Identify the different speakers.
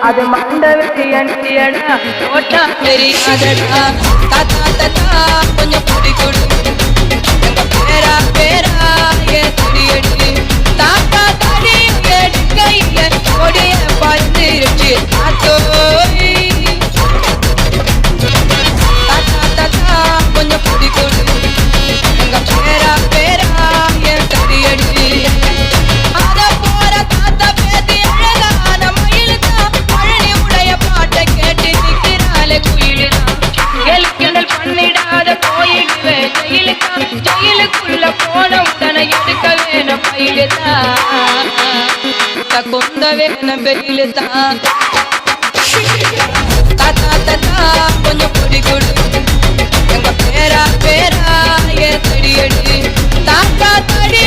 Speaker 1: அது மண்டவெளி அண்டியடா ஓட்டா தெரியாதடா தாத்தா தாத்தா கொஞ்சம் குடி கொடு எங்க பேரா பேரா ஏ குடியடி தாத்தா தாடி எடுக்கையில கொடிய பறந்துருச்சு தாத்தோய் தாத்தா தாத்தா கொஞ்சம் குடி கொடு எங்க பேரா பேரா ஏ குடியடி அத போற தாத்தா பேத்தி அழகான மயிலுதான் பழனி உடைய பாட்டை கேட்டு நிற்கிறாளே குயிலுதான் எல்கிண்டல் பண்ணிடாத போயிடுவே ஜெயிலுதான் ஜெயிலுக்குள்ள போன உடனே எடுக்க வேணும் பயிலுதான் கொந்த வேணும் பெயிலுதான் தாத்தா தாத்தா கொஞ்சம் குடி கொடு எங்க பேரா பேரா ஏ தடியடி தாத்தா தடி